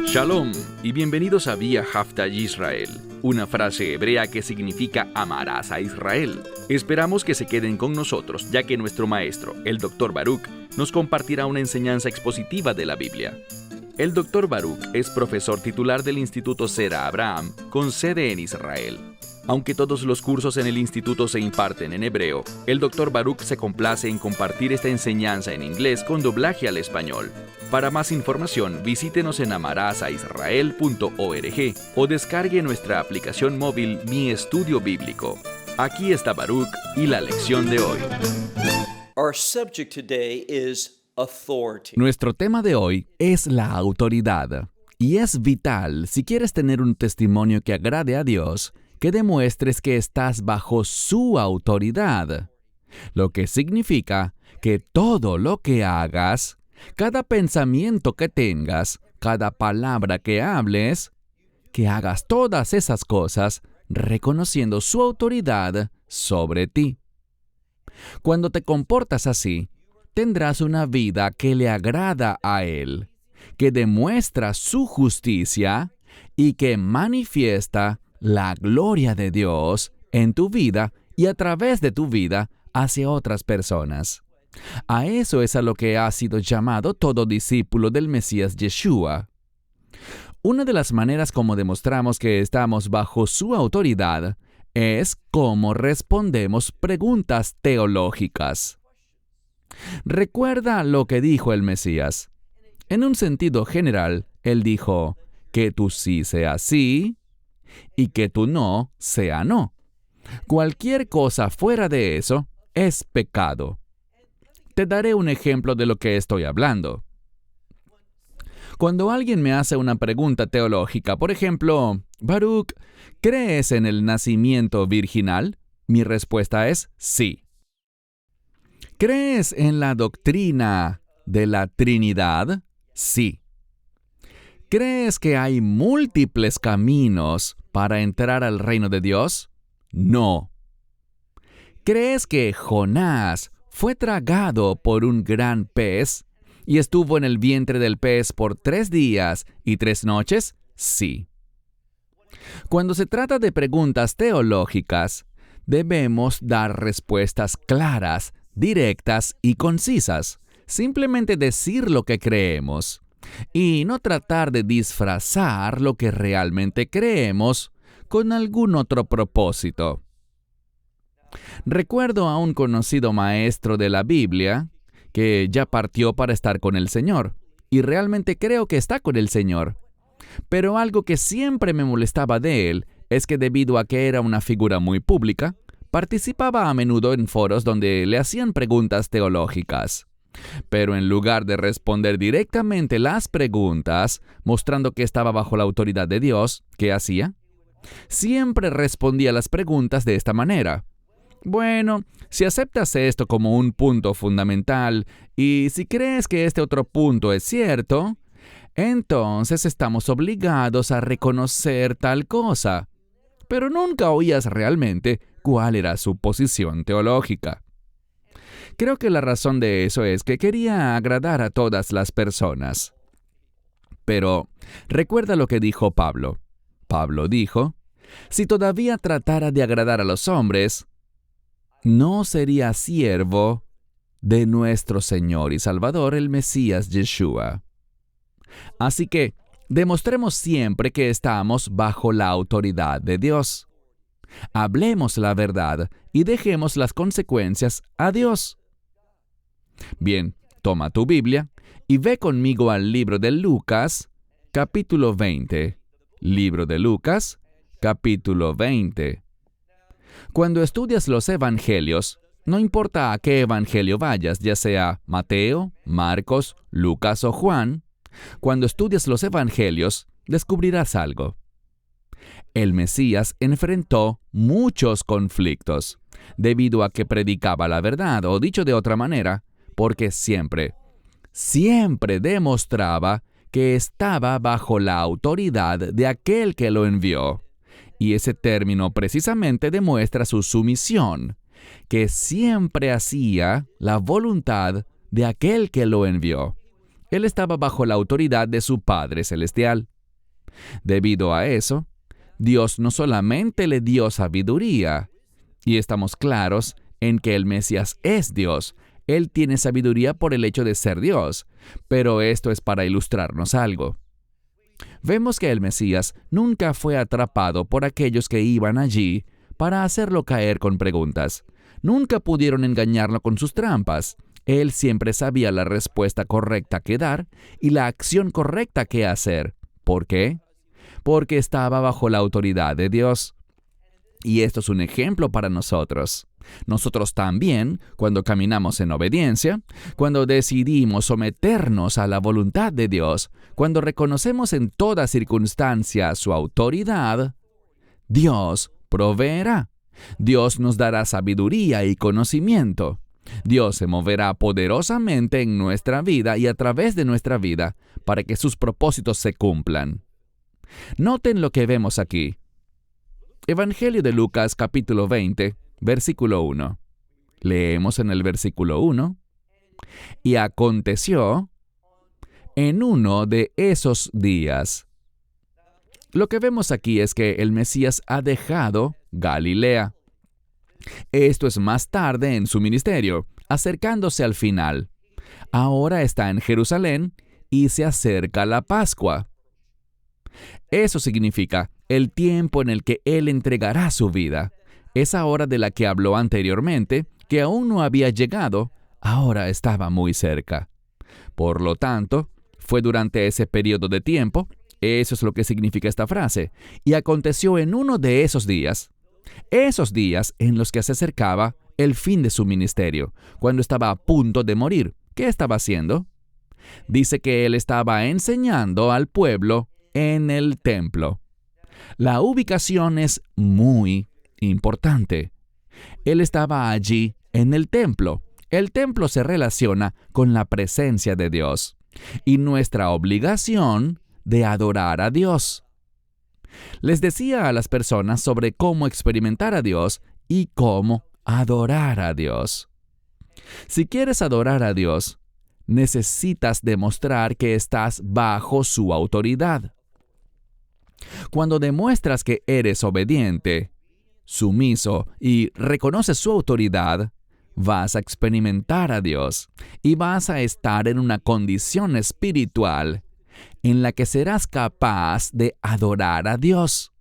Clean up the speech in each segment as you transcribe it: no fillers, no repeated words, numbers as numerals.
Shalom y bienvenidos a Vía Haftaj Israel, una frase hebrea que significa amarás a Israel. Esperamos que se queden con nosotros, ya que nuestro maestro, el Dr. Baruch, nos compartirá una enseñanza expositiva de la Biblia. El Dr. Baruch es profesor titular del Instituto Zera Abraham, con sede en Israel. Aunque todos los cursos en el instituto se imparten en hebreo, el Dr. Baruch se complace en compartir esta enseñanza en inglés con doblaje al español. Para más información, visítenos en amarasaisrael.org o descargue nuestra aplicación móvil Mi Estudio Bíblico. Aquí está Baruch y la lección de hoy. Our subject today is authority. Nuestro tema de hoy es la autoridad. Y es vital, si quieres tener un testimonio que agrade a Dios, que demuestres que estás bajo su autoridad. Lo que significa que todo lo que hagas, cada pensamiento que tengas, cada palabra que hables, que hagas todas esas cosas reconociendo su autoridad sobre ti. Cuando te comportas así, tendrás una vida que le agrada a Él, que demuestra su justicia y que manifiesta la gloria de Dios en tu vida y a través de tu vida hacia otras personas. A eso es a lo que ha sido llamado todo discípulo del Mesías Yeshua. Una de las maneras como demostramos que estamos bajo su autoridad es cómo respondemos preguntas teológicas. Recuerda lo que dijo el Mesías. En un sentido general, él dijo que tu sí sea sí y que tu no sea no. Cualquier cosa fuera de eso es pecado. Te daré un ejemplo de lo que estoy hablando. Cuando alguien me hace una pregunta teológica, por ejemplo, Baruch, ¿crees en el nacimiento virginal? Mi respuesta es sí. ¿Crees en la doctrina de la Trinidad? Sí. ¿Crees que hay múltiples caminos para entrar al reino de Dios? No. ¿Crees que Jonás fue tragado por un gran pez y estuvo en el vientre del pez por 3 días y 3 noches? Sí. Cuando se trata de preguntas teológicas, debemos dar respuestas claras, directas y concisas. Simplemente decir lo que creemos y no tratar de disfrazar lo que realmente creemos con algún otro propósito. Recuerdo a un conocido maestro de la Biblia que ya partió para estar con el Señor, y realmente creo que está con el Señor. Pero algo que siempre me molestaba de él es que debido a que era una figura muy pública, participaba a menudo en foros donde le hacían preguntas teológicas. Pero en lugar de responder directamente las preguntas, mostrando que estaba bajo la autoridad de Dios, ¿qué hacía? Siempre respondía las preguntas de esta manera. Bueno, si aceptas esto como un punto fundamental y si crees que este otro punto es cierto, entonces estamos obligados a reconocer tal cosa. Pero nunca oías realmente cuál era su posición teológica. Creo que la razón de eso es que quería agradar a todas las personas. Pero recuerda lo que dijo Pablo. Pablo dijo, si todavía tratara de agradar a los hombres, no sería siervo de nuestro Señor y Salvador, el Mesías Yeshua. Así que, demostremos siempre que estamos bajo la autoridad de Dios. Hablemos la verdad y dejemos las consecuencias a Dios. Bien, toma tu Biblia y ve conmigo al libro de Lucas, capítulo 20. Libro de Lucas, capítulo 20. Cuando estudias los evangelios, no importa a qué evangelio vayas, ya sea Mateo, Marcos, Lucas o Juan, cuando estudias los evangelios, descubrirás algo. El Mesías enfrentó muchos conflictos, debido a que predicaba la verdad, o dicho de otra manera, porque siempre demostraba que estaba bajo la autoridad de aquel que lo envió. Y ese término precisamente demuestra su sumisión, que siempre hacía la voluntad de aquel que lo envió. Él estaba bajo la autoridad de su Padre Celestial. Debido a eso, Dios no solamente le dio sabiduría, y estamos claros en que el Mesías es Dios. Él tiene sabiduría por el hecho de ser Dios, pero esto es para ilustrarnos algo. Vemos que el Mesías nunca fue atrapado por aquellos que iban allí para hacerlo caer con preguntas. Nunca pudieron engañarlo con sus trampas. Él siempre sabía la respuesta correcta que dar y la acción correcta que hacer. ¿Por qué? Porque estaba bajo la autoridad de Dios. Y esto es un ejemplo para nosotros. Nosotros también, cuando caminamos en obediencia, cuando decidimos someternos a la voluntad de Dios, cuando reconocemos en toda circunstancia su autoridad, Dios proveerá. Dios nos dará sabiduría y conocimiento. Dios se moverá poderosamente en nuestra vida y a través de nuestra vida para que sus propósitos se cumplan. Noten lo que vemos aquí. Evangelio de Lucas, capítulo 20, versículo 1. Leemos en el versículo 1. Y aconteció en uno de esos días. Lo que vemos aquí es que el Mesías ha dejado Galilea. Esto es más tarde en su ministerio, acercándose al final. Ahora está en Jerusalén y se acerca la Pascua. Eso significa el tiempo en el que Él entregará su vida. Esa hora de la que habló anteriormente, que aún no había llegado, ahora estaba muy cerca. Por lo tanto, fue durante ese periodo de tiempo, eso es lo que significa esta frase, y aconteció en uno de esos días en los que se acercaba el fin de su ministerio, cuando estaba a punto de morir. ¿Qué estaba haciendo? Dice que Él estaba enseñando al pueblo en el templo. La ubicación es muy importante. Él estaba allí en el templo. El templo se relaciona con la presencia de Dios y nuestra obligación de adorar a Dios. Les decía a las personas sobre cómo experimentar a Dios y cómo adorar a Dios. Si quieres adorar a Dios, necesitas demostrar que estás bajo su autoridad. Cuando demuestras que eres obediente, sumiso y reconoces su autoridad, vas a experimentar a Dios y vas a estar en una condición espiritual en la que serás capaz de adorar a Dios.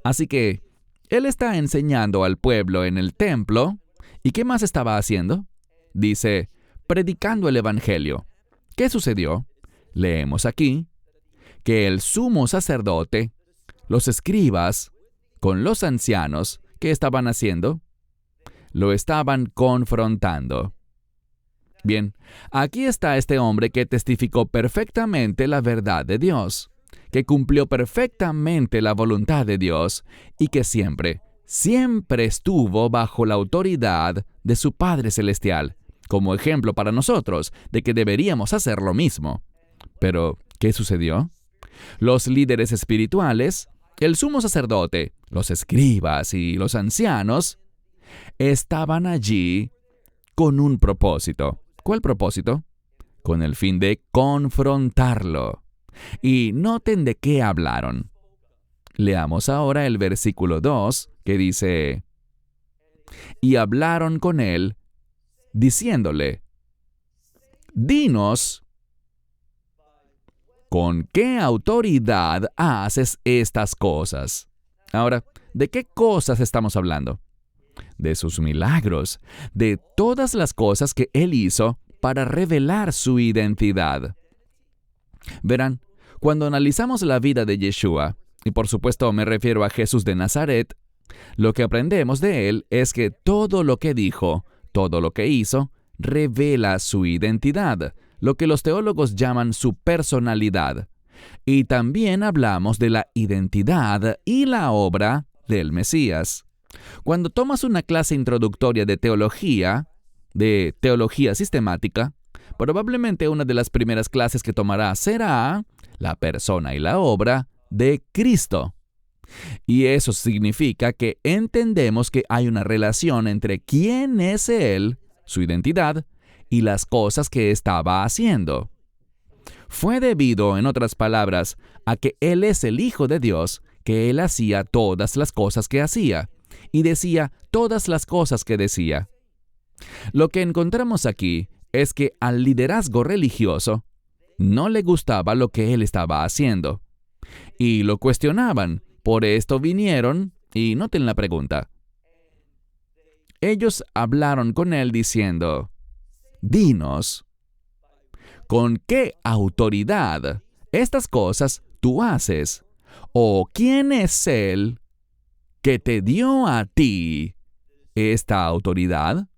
Así que, Él está enseñando al pueblo en el templo. ¿Y qué más estaba haciendo? Dice, predicando el Evangelio. ¿Qué sucedió? Leemos aquí que el sumo sacerdote, los escribas, con los ancianos, ¿qué estaban haciendo? Lo estaban confrontando. Bien, aquí está este hombre que testificó perfectamente la verdad de Dios, que cumplió perfectamente la voluntad de Dios y que siempre estuvo bajo la autoridad de su Padre Celestial, como ejemplo para nosotros de que deberíamos hacer lo mismo. Pero, ¿qué sucedió? Los líderes espirituales, el sumo sacerdote, los escribas y los ancianos estaban allí con un propósito. ¿Cuál propósito? Con el fin de confrontarlo. Y noten de qué hablaron. Leamos ahora el versículo 2, que dice, y hablaron con él, diciéndole, dinos, ¿con qué autoridad haces estas cosas? Ahora, ¿de qué cosas estamos hablando? De sus milagros, de todas las cosas que Él hizo para revelar su identidad. Verán, cuando analizamos la vida de Yeshua, y por supuesto me refiero a Jesús de Nazaret, lo que aprendemos de Él es que todo lo que dijo, todo lo que hizo, revela su identidad, lo que los teólogos llaman su personalidad. Y también hablamos de la identidad y la obra del Mesías. Cuando tomas una clase introductoria de teología sistemática, probablemente una de las primeras clases que tomarás será la persona y la obra de Cristo. Y eso significa que entendemos que hay una relación entre quién es Él, su identidad, y las cosas que estaba haciendo. Fue debido, en otras palabras, a que Él es el Hijo de Dios, que Él hacía todas las cosas que hacía, y decía todas las cosas que decía. Lo que encontramos aquí es que al liderazgo religioso no le gustaba lo que Él estaba haciendo, y lo cuestionaban. Por esto vinieron, y noten la pregunta. Ellos hablaron con Él diciendo, «Dinos, ¿con qué autoridad estas cosas tú haces? ¿O quién es Él que te dio a ti esta autoridad?»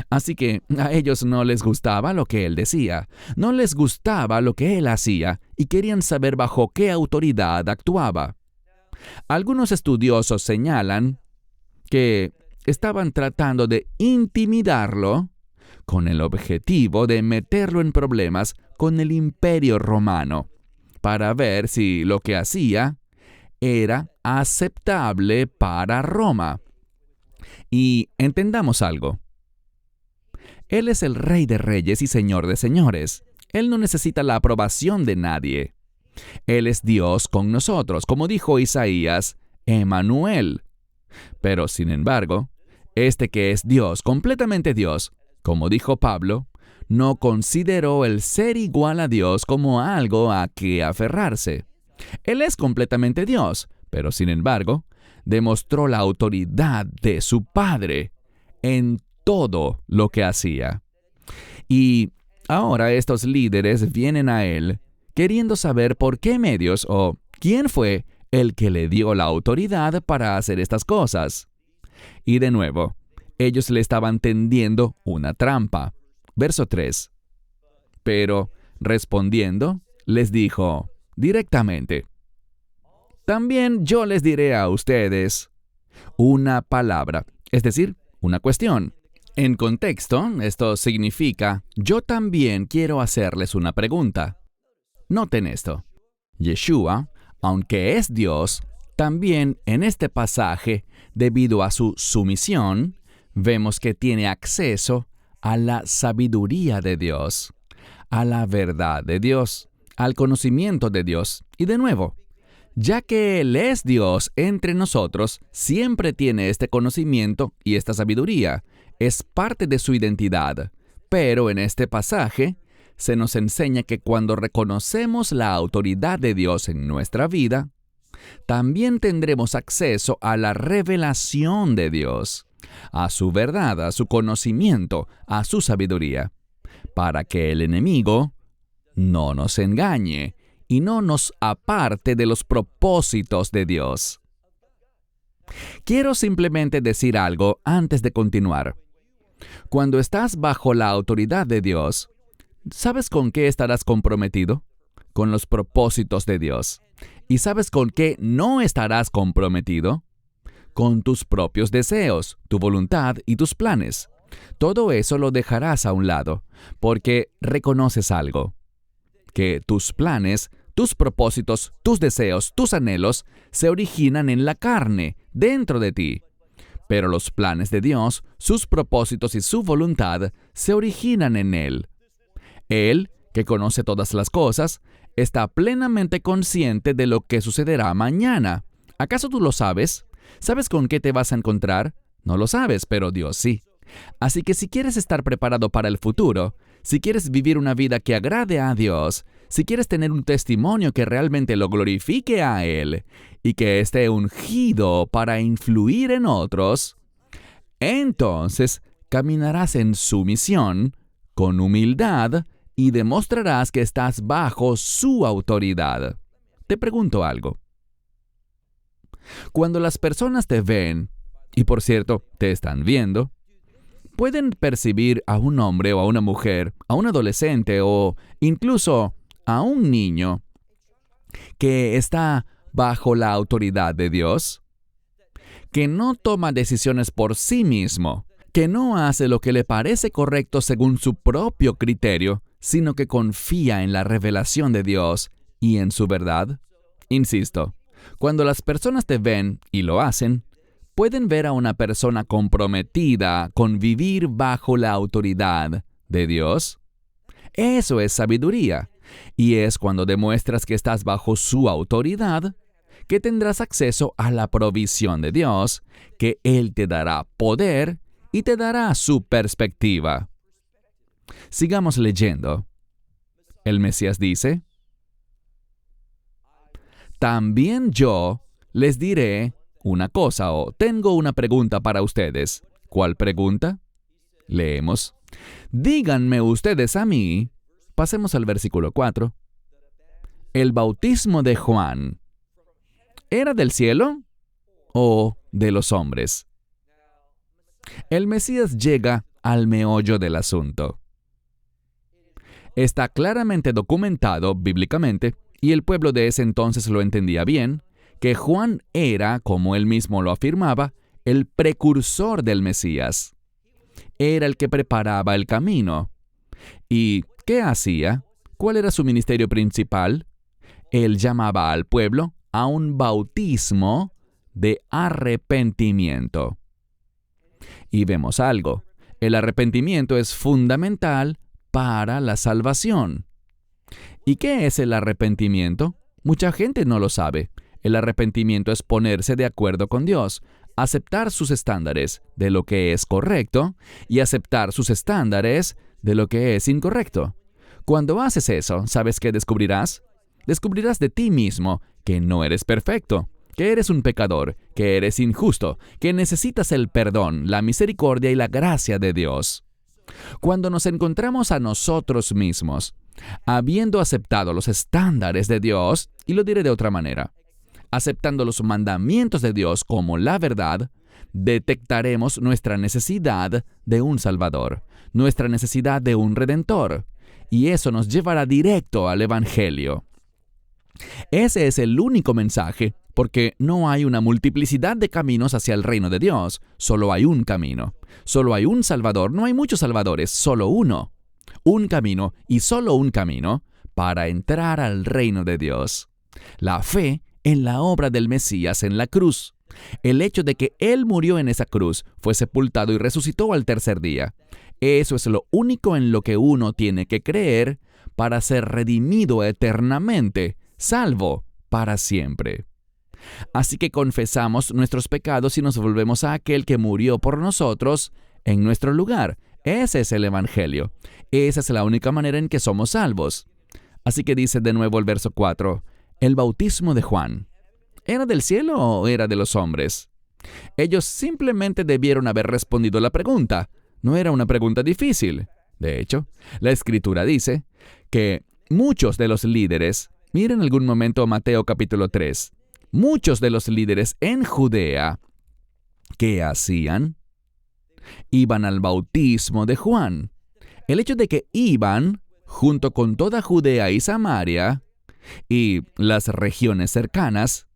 Así que a ellos no les gustaba lo que Él decía, no les gustaba lo que Él hacía y querían saber bajo qué autoridad actuaba. Algunos estudiosos señalan que estaban tratando de intimidarlo con el objetivo de meterlo en problemas con el Imperio Romano, para ver si lo que hacía era aceptable para Roma. Y entendamos algo. Él es el Rey de Reyes y Señor de Señores. Él no necesita la aprobación de nadie. Él es Dios con nosotros, como dijo Isaías, Emmanuel. Pero, sin embargo, este que es Dios, completamente Dios, como dijo Pablo, no consideró el ser igual a Dios como algo a que aferrarse. Él es completamente Dios, pero sin embargo, demostró la autoridad de su Padre en todo lo que hacía. Y ahora estos líderes vienen a Él queriendo saber por qué medios o quién fue el que le dio la autoridad para hacer estas cosas. Y de nuevo, ellos le estaban tendiendo una trampa. Verso 3. Pero, respondiendo, les dijo directamente, «También yo les diré a ustedes una palabra, es decir, una cuestión». En contexto, esto significa, yo también quiero hacerles una pregunta. Noten esto. Yeshua, aunque es Dios, también en este pasaje, debido a su sumisión, vemos que tiene acceso a la sabiduría de Dios, a la verdad de Dios, al conocimiento de Dios. Y de nuevo, ya que Él es Dios entre nosotros, siempre tiene este conocimiento y esta sabiduría. Es parte de su identidad. Pero en este pasaje, se nos enseña que cuando reconocemos la autoridad de Dios en nuestra vida, también tendremos acceso a la revelación de Dios, a su verdad, a su conocimiento, a su sabiduría, para que el enemigo no nos engañe y no nos aparte de los propósitos de Dios. Quiero simplemente decir algo antes de continuar. Cuando estás bajo la autoridad de Dios, ¿sabes con qué estarás comprometido? Con los propósitos de Dios. ¿Y sabes con qué no estarás comprometido? Con tus propios deseos, tu voluntad y tus planes. Todo eso lo dejarás a un lado, porque reconoces algo. Que tus planes, tus propósitos, tus deseos, tus anhelos, se originan en la carne, dentro de ti. Pero los planes de Dios, sus propósitos y su voluntad se originan en Él. Él, que conoce todas las cosas, está plenamente consciente de lo que sucederá mañana. ¿Acaso tú lo sabes? ¿Sabes con qué te vas a encontrar? No lo sabes, pero Dios sí. Así que si quieres estar preparado para el futuro, si quieres vivir una vida que agrade a Dios, si quieres tener un testimonio que realmente lo glorifique a Él y que esté ungido para influir en otros, entonces caminarás en sumisión, con humildad, y demostrarás que estás bajo su autoridad. Te pregunto algo. Cuando las personas te ven, y por cierto, te están viendo, pueden percibir a un hombre o a una mujer, a un adolescente o incluso a un niño que está bajo la autoridad de Dios, que no toma decisiones por sí mismo, que no hace lo que le parece correcto según su propio criterio, sino que confía en la revelación de Dios y en su verdad. Insisto, cuando las personas te ven y lo hacen, pueden ver a una persona comprometida con vivir bajo la autoridad de Dios. Eso es sabiduría. Y es cuando demuestras que estás bajo su autoridad que tendrás acceso a la provisión de Dios, que Él te dará poder y te dará su perspectiva. Sigamos leyendo. El Mesías dice: también yo les diré una cosa, o tengo una pregunta para ustedes. ¿Cuál pregunta? Leemos: díganme ustedes a mí. Pasemos al versículo 4. ¿El bautismo de Juan era del cielo o de los hombres? El Mesías llega al meollo del asunto. Está claramente documentado bíblicamente, y el pueblo de ese entonces lo entendía bien, que Juan era, como él mismo lo afirmaba, el precursor del Mesías. Era el que preparaba el camino. ¿Y qué hacía? ¿Cuál era su ministerio principal? Él llamaba al pueblo a un bautismo de arrepentimiento. Y vemos algo. El arrepentimiento es fundamental para la salvación. ¿Y qué es el arrepentimiento? Mucha gente no lo sabe. El arrepentimiento es ponerse de acuerdo con Dios, aceptar sus estándares de lo que es correcto y aceptar sus estándares de lo que es incorrecto. Cuando haces eso, ¿sabes qué descubrirás? Descubrirás de ti mismo que no eres perfecto, que eres un pecador, que eres injusto, que necesitas el perdón, la misericordia y la gracia de Dios. Cuando nos encontramos a nosotros mismos, habiendo aceptado los estándares de Dios, y lo diré de otra manera, aceptando los mandamientos de Dios como la verdad, detectaremos nuestra necesidad de un Salvador, nuestra necesidad de un Redentor, y eso nos llevará directo al Evangelio. Ese es el único mensaje, porque no hay una multiplicidad de caminos hacia el reino de Dios, solo hay un camino. Solo hay un Salvador, no hay muchos salvadores, solo uno. Un camino y solo un camino para entrar al reino de Dios. La fe en la obra del Mesías en la cruz. El hecho de que Él murió en esa cruz, fue sepultado y resucitó al tercer día. Eso es lo único en lo que uno tiene que creer para ser redimido eternamente, salvo para siempre. Así que confesamos nuestros pecados y nos volvemos a aquel que murió por nosotros en nuestro lugar. Ese es el Evangelio. Esa es la única manera en que somos salvos. Así que dice de nuevo el verso 4, el bautismo de Juan, ¿era del cielo o era de los hombres? Ellos simplemente debieron haber respondido la pregunta. No era una pregunta difícil. De hecho, la Escritura dice que muchos de los líderes, miren algún momento Mateo capítulo 3, muchos de los líderes en Judea, ¿qué hacían? Iban al bautismo de Juan. El hecho de que iban, junto con toda Judea y Samaria, y las regiones cercanas,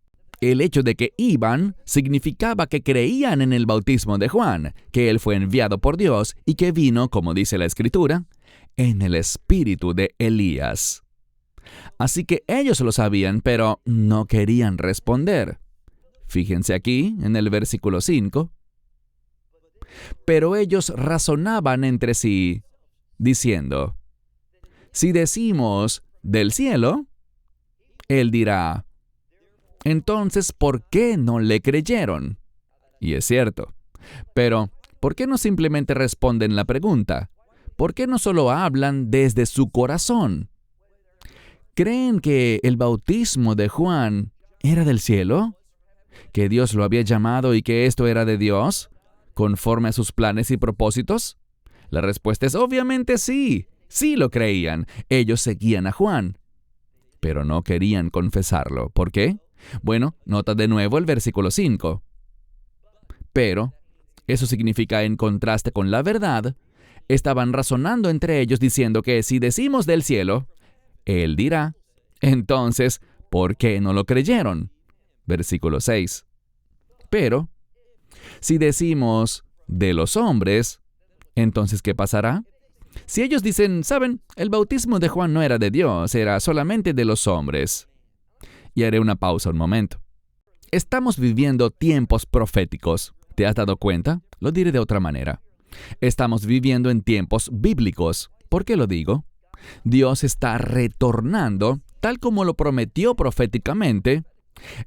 el hecho de que iban significaba que creían en el bautismo de Juan, que él fue enviado por Dios y que vino, como dice la Escritura, en el espíritu de Elías. Así que ellos lo sabían, pero no querían responder. Fíjense aquí, en el versículo 5. Pero ellos razonaban entre sí, diciendo, si decimos del cielo, él dirá, entonces, ¿por qué no le creyeron? Y es cierto. Pero, ¿por qué no simplemente responden la pregunta? ¿Por qué no solo hablan desde su corazón? ¿Creen que el bautismo de Juan era del cielo? ¿Que Dios lo había llamado y que esto era de Dios, conforme a sus planes y propósitos? La respuesta es obviamente sí. Sí lo creían. Ellos seguían a Juan. Pero no querían confesarlo. ¿Por qué? Bueno, nota de nuevo el versículo 5. Pero, eso significa en contraste con la verdad, estaban razonando entre ellos diciendo que si decimos del cielo, él dirá, entonces, ¿por qué no lo creyeron? Versículo 6. Pero, si decimos de los hombres, entonces, ¿qué pasará? Si ellos dicen, ¿saben? El bautismo de Juan no era de Dios, era solamente de los hombres. Y haré una pausa un momento. Estamos viviendo tiempos proféticos. ¿Te has dado cuenta? Lo diré de otra manera. Estamos viviendo en tiempos bíblicos. ¿Por qué lo digo? Dios está retornando, tal como lo prometió proféticamente,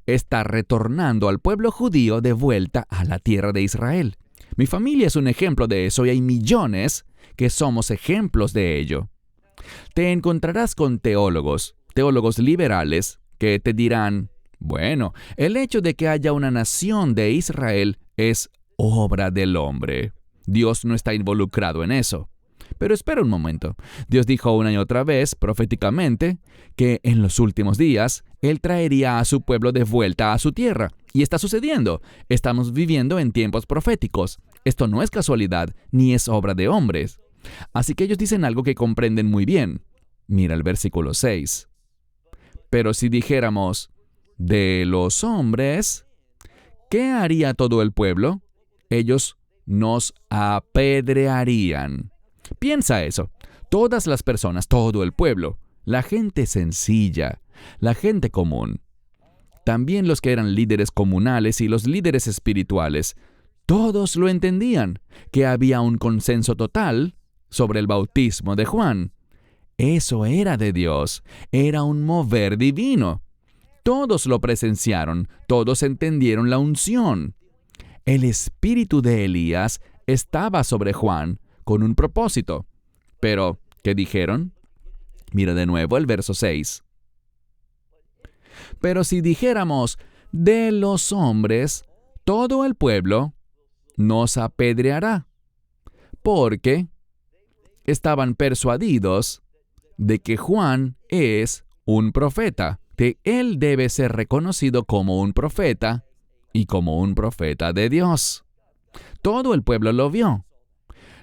está retornando al pueblo judío de vuelta a la tierra de Israel. Mi familia es un ejemplo de eso y hay millones que somos ejemplos de ello. Te encontrarás con teólogos liberales, que te dirán, bueno, el hecho de que haya una nación de Israel es obra del hombre. Dios no está involucrado en eso. Pero espera un momento. Dios dijo una y otra vez, proféticamente, que en los últimos días Él traería a su pueblo de vuelta a su tierra. Y está sucediendo. Estamos viviendo en tiempos proféticos. Esto no es casualidad, ni es obra de hombres. Así que ellos dicen algo que comprenden muy bien. Mira el versículo 6. Pero si dijéramos, de los hombres, ¿qué haría todo el pueblo? Ellos nos apedrearían. Piensa eso. Todas las personas, todo el pueblo, la gente sencilla, la gente común, también los que eran líderes comunales y los líderes espirituales, todos lo entendían, que había un consenso total sobre el bautismo de Juan. Eso era de Dios, era un mover divino. Todos lo presenciaron, todos entendieron la unción. El espíritu de Elías estaba sobre Juan con un propósito. Pero, ¿qué dijeron? Mira de nuevo el verso 6. Pero si dijéramos, de los hombres, todo el pueblo nos apedreará, porque estaban persuadidos de que Juan es un profeta, que él debe ser reconocido como un profeta y como un profeta de Dios. Todo el pueblo lo vio.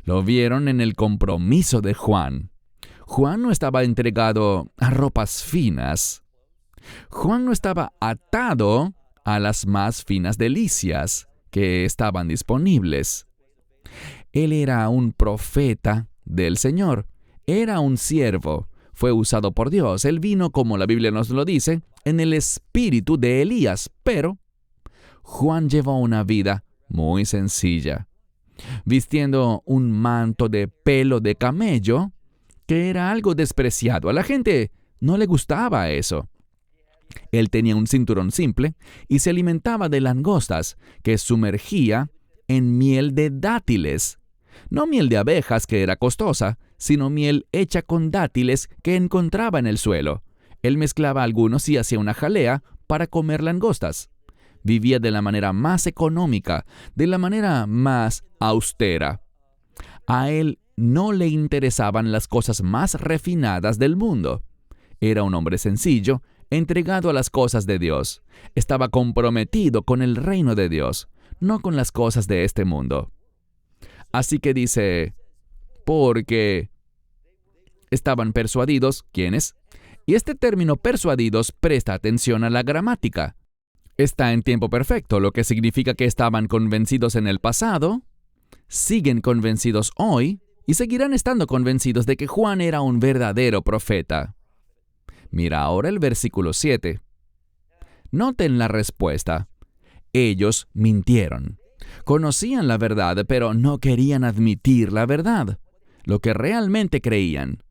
Lo vieron en el compromiso de Juan. Juan no estaba entregado a ropas finas. Juan no estaba atado a las más finas delicias que estaban disponibles. Él era un profeta del Señor. Era un siervo. Fue usado por Dios. Él vino, como la Biblia nos lo dice, en el espíritu de Elías. Pero Juan llevó una vida muy sencilla, vistiendo un manto de pelo de camello, que era algo despreciado. A la gente no le gustaba eso. Él tenía un cinturón simple y se alimentaba de langostas que sumergía en miel de dátiles. No miel de abejas, que era costosa, sino miel hecha con dátiles que encontraba en el suelo. Él mezclaba algunos y hacía una jalea para comer langostas. Vivía de la manera más económica, de la manera más austera. A él no le interesaban las cosas más refinadas del mundo. Era un hombre sencillo, entregado a las cosas de Dios. Estaba comprometido con el reino de Dios, no con las cosas de este mundo. Así que dice, porque estaban persuadidos, ¿quiénes? Y este término persuadidos presta atención a la gramática. Está en tiempo perfecto, lo que significa que estaban convencidos en el pasado, siguen convencidos hoy y seguirán estando convencidos de que Juan era un verdadero profeta. Mira ahora el versículo 7. Noten la respuesta. Ellos mintieron. Conocían la verdad, pero no querían admitir la verdad, lo que realmente creían.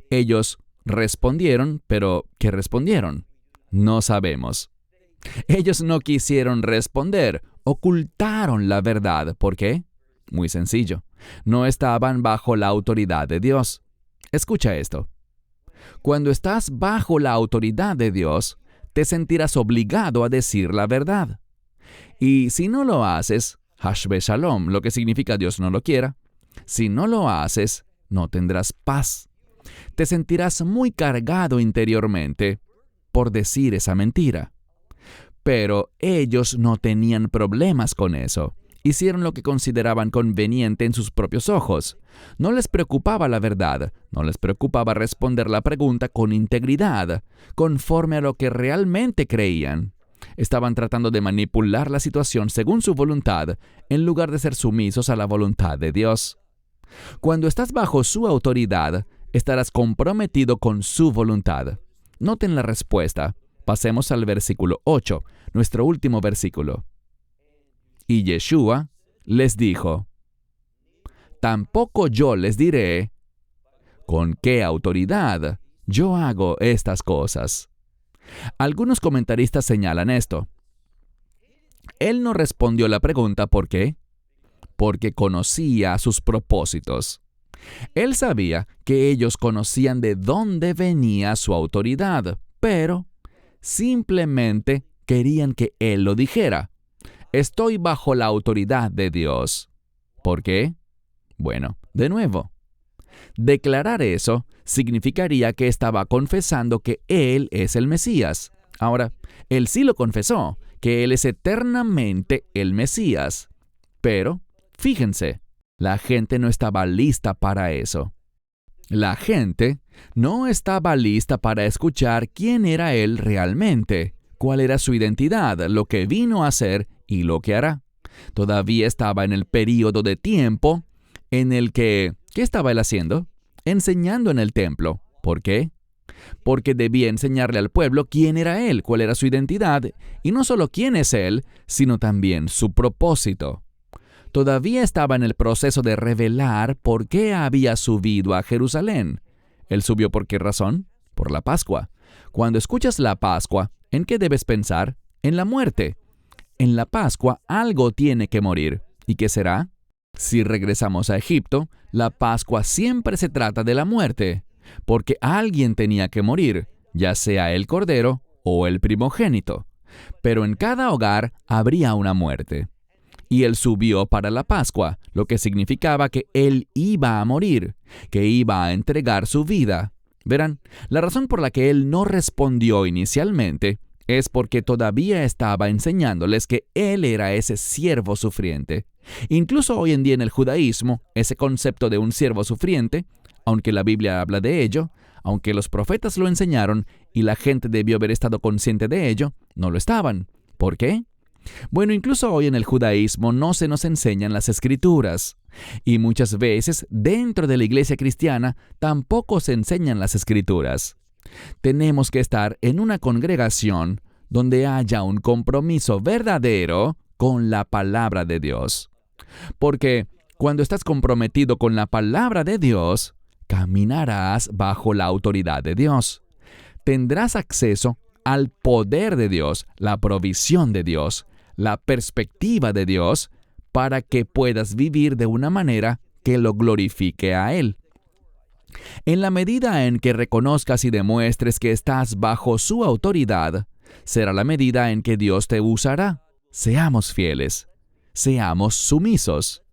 Ellos respondieron, pero ¿qué respondieron? No sabemos. Ellos no quisieron responder, ocultaron la verdad. ¿Por qué? Muy sencillo. No estaban bajo la autoridad de Dios. Escucha esto. Cuando estás bajo la autoridad de Dios, te sentirás obligado a decir la verdad. Y si no lo haces, Hashbe Shalom, lo que significa Dios no lo quiera, si no lo haces, no tendrás paz. Te sentirás muy cargado interiormente por decir esa mentira. Pero ellos no tenían problemas con eso. Hicieron lo que consideraban conveniente en sus propios ojos. No les preocupaba la verdad, no les preocupaba responder la pregunta con integridad, conforme a lo que realmente creían. Estaban tratando de manipular la situación según su voluntad, en lugar de ser sumisos a la voluntad de Dios. Cuando estás bajo su autoridad, estarás comprometido con su voluntad. Noten la respuesta. Pasemos al versículo 8, nuestro último versículo. Y Yeshua les dijo, tampoco yo les diré ¿con qué autoridad yo hago estas cosas? Algunos comentaristas señalan esto. Él no respondió la pregunta ¿por qué? Porque conocía sus propósitos. Él sabía que ellos conocían de dónde venía su autoridad, pero simplemente querían que él lo dijera. Estoy bajo la autoridad de Dios. ¿Por qué? Bueno, de nuevo, declarar eso significaría que estaba confesando que Él es el Mesías. Ahora, Él sí lo confesó, que Él es eternamente el Mesías. Pero, fíjense, la gente no estaba lista para eso. La gente no estaba lista para escuchar quién era Él realmente, cuál era su identidad, lo que vino a hacer y lo que hará. Todavía estaba en el período de tiempo en el que, ¿qué estaba Él haciendo? Enseñando en el templo. ¿Por qué? Porque debía enseñarle al pueblo quién era Él, cuál era su identidad, y no solo quién es Él, sino también su propósito. Todavía estaba en el proceso de revelar por qué había subido a Jerusalén. ¿Él subió por qué razón? Por la Pascua. Cuando escuchas la Pascua, ¿en qué debes pensar? En la muerte. En la Pascua algo tiene que morir. ¿Y qué será? Si regresamos a Egipto, la Pascua siempre se trata de la muerte, porque alguien tenía que morir, ya sea el cordero o el primogénito. Pero en cada hogar habría una muerte. Y Él subió para la Pascua, lo que significaba que Él iba a morir, que iba a entregar su vida. Verán, la razón por la que Él no respondió inicialmente es porque todavía estaba enseñándoles que Él era ese siervo sufriente. Incluso hoy en día en el judaísmo, ese concepto de un siervo sufriente, aunque la Biblia habla de ello, aunque los profetas lo enseñaron y la gente debió haber estado consciente de ello, no lo estaban. ¿Por qué? Bueno, incluso hoy en el judaísmo no se nos enseñan las Escrituras. Y muchas veces dentro de la iglesia cristiana tampoco se enseñan las Escrituras. Tenemos que estar en una congregación donde haya un compromiso verdadero con la palabra de Dios. Porque cuando estás comprometido con la palabra de Dios, caminarás bajo la autoridad de Dios. Tendrás acceso al poder de Dios, la provisión de Dios, la perspectiva de Dios, para que puedas vivir de una manera que lo glorifique a Él. En la medida en que reconozcas y demuestres que estás bajo su autoridad, será la medida en que Dios te usará. Seamos fieles, seamos sumisos.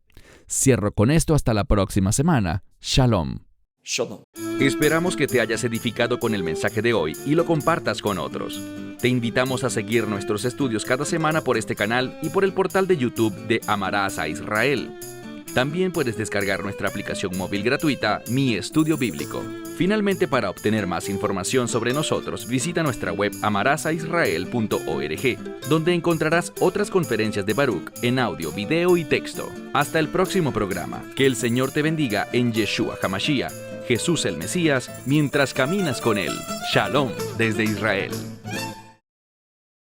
Cierro con esto hasta la próxima semana. Shalom. Shalom. Esperamos que te hayas edificado con el mensaje de hoy y lo compartas con otros. Te invitamos a seguir nuestros estudios cada semana por este canal y por el portal de YouTube de Amarás a Israel. También puedes descargar nuestra aplicación móvil gratuita, Mi Estudio Bíblico. Finalmente, para obtener más información sobre nosotros, visita nuestra web amarasaisrael.org, donde encontrarás otras conferencias de Baruch en audio, video y texto. Hasta el próximo programa. Que el Señor te bendiga en Yeshua HaMashiach, Jesús el Mesías, mientras caminas con Él. Shalom desde Israel.